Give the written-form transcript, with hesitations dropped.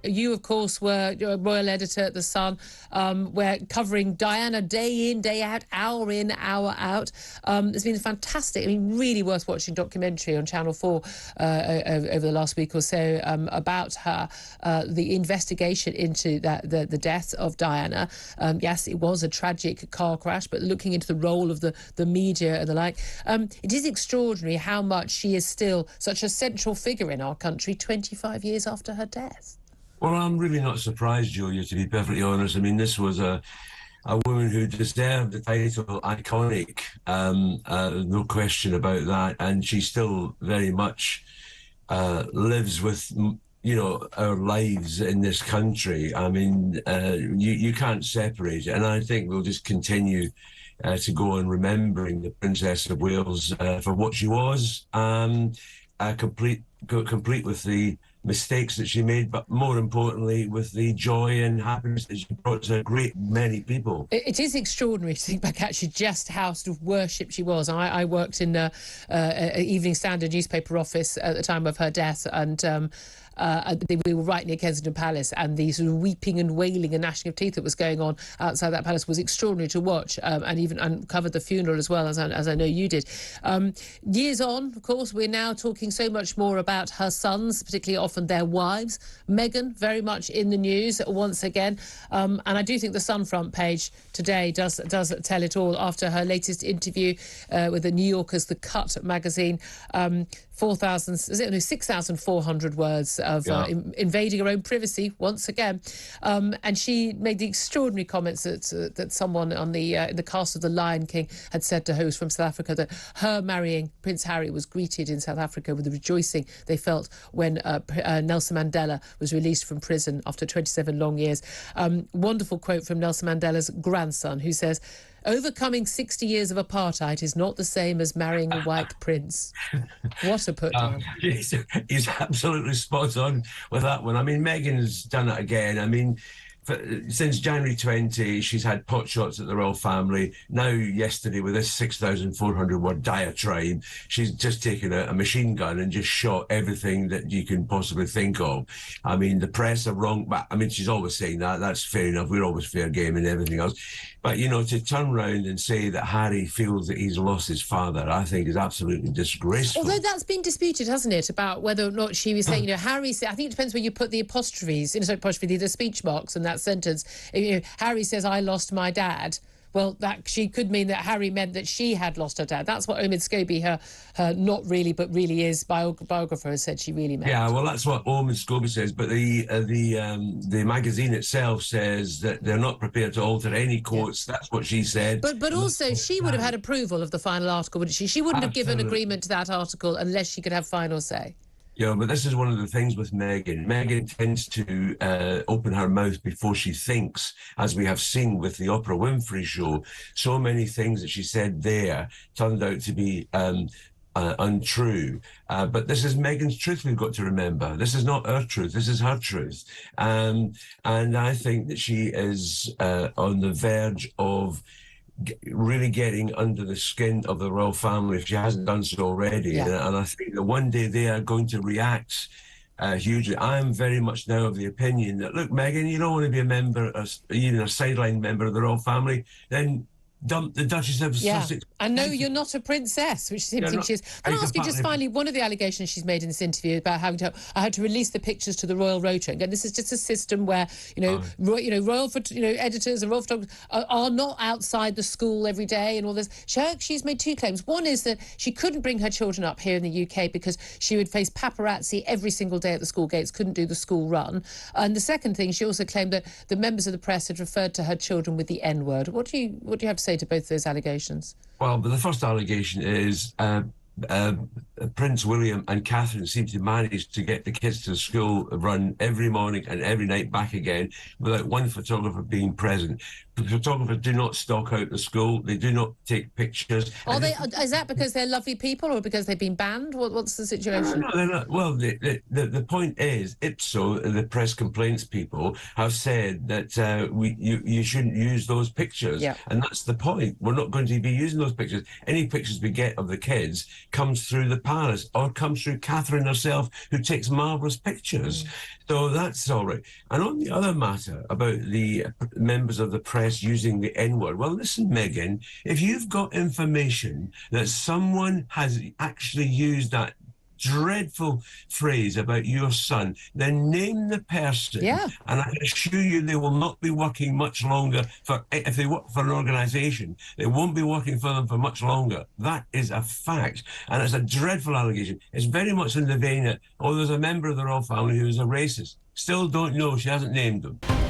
you, of course, were a royal editor at The Sun. We're covering Diana day in, day out, hour in, hour out. It's been fantastic. I mean, really worth watching documentary on Channel 4 over the last week or so about her, the investigation into the death of Diana. Yes, it was a tragic car crash, but looking into the role of the media and the like, it is extraordinary how much she is still such a central figure in our country 25 years after her death. Well, I'm really not surprised, Julia, to be perfectly honest. I mean, this was a woman who deserved the title iconic, no question about that. And she still very much lives with, you know, our lives in this country. I mean, you can't separate it. And I think we'll just continue to go on remembering the Princess of Wales for what she was, complete with the mistakes that she made, but more importantly, with the joy and happiness that she brought to a great many people. It is extraordinary to think back, actually, just how sort of worshipped she was. I worked in an Evening Standard newspaper office at the time of her death, and we were right near Kensington Palace, and the sort of weeping and wailing and gnashing of teeth that was going on outside that palace was extraordinary to watch, and covered the funeral as well, as I know you did. Years on, of course, we're now talking so much more about her sons, particularly often their wives. Meghan, very much in the news once again, and I do think the Sun front page today does tell it all after her latest interview with the New Yorker's The Cut magazine. 6,400 words of invading her own privacy once again, and she made the extraordinary comments that someone on in the cast of The Lion King had said to her, who's from South Africa, that her marrying Prince Harry was greeted in South Africa with the rejoicing they felt when Nelson Mandela was released from prison after 27 long years. Wonderful quote from Nelson Mandela's grandson, who says, "Overcoming 60 years of apartheid is not the same as marrying a white prince." What a put down. He's absolutely spot on with that one. I mean, Meghan's done it again. I mean, since January 20, she's had pot shots at the royal family. Now, yesterday, with this 6,400-word diatribe, she's just taken a machine gun and just shot everything that you can possibly think of. I mean, the press are wrong, but I mean, she's always saying that. That's fair enough. We're always fair game and everything else. But, you know, to turn around and say that Harry feels that he's lost his father, I think is absolutely disgraceful. Although that's been disputed, hasn't it, about whether or not she was saying, you know, Harry said, I think it depends where you put the apostrophes, the speech marks in that sentence. You know, Harry says, "I lost my dad." Well, that she could mean that Harry meant that she had lost her dad. That's what Omid Scobie, her not really but really is biographer, has said she really meant. Yeah, well, that's what Omid Scobie says. But the magazine itself says that they're not prepared to alter any quotes. Yeah. That's what she said. But also, she would have had approval of the final article, wouldn't she? She wouldn't have given agreement to that article unless she could have final say. Yeah, but this is one of the things with Meghan. Meghan tends to open her mouth before she thinks, as we have seen with the Oprah Winfrey show. So many things that she said there turned out to be untrue. But this is Meghan's truth we've got to remember. This is not our truth. This is her truth. And I think that she is on the verge of really getting under the skin of the royal family if she hasn't done so already. Yeah. And I think that one day they are going to react hugely. I am very much now of the opinion that, look, Meghan, you don't want to be a member, even a sideline member of the royal family, then dump the Duchess of Sussex. And no, you're not a princess, which seems she is. Can I ask you just finally, one of the allegations she's made in this interview about having to, I had to release the pictures to the Royal Rotary. Again, this is just a system where, royal editors and royal photographers are not outside the school every day and all this. She's made two claims. One is that she couldn't bring her children up here in the UK because she would face paparazzi every single day at the school gates, couldn't do the school run. And the second thing, she also claimed that the members of the press had referred to her children with the N-word. What do you have to say to both those allegations? Well, but the first allegation is Prince William and Catherine seem to manage to get the kids to the school run every morning and every night back again without one photographer being present. The photographers do not stalk out the school. They do not take pictures. Is that because they're lovely people or because they've been banned? What's the situation? No, they're not. Well, the point is, ipso, the press complaints people have said that you shouldn't use those pictures. Yeah. And that's the point. We're not going to be using those pictures. Any pictures we get of the kids comes through the palace or comes through Catherine herself, who takes marvellous pictures. So that's all right. And on the other matter about the members of the press using the N-word, well, listen, Meghan, if you've got information that someone has actually used that dreadful phrase about your son, then name the person. Yeah. And I can assure you they will not be working much longer if they work for an organisation, they won't be working for them for much longer. That is a fact. And it's a dreadful allegation. It's very much in the vein that, oh, there's a member of the royal family who is a racist. Still don't know. She hasn't named them.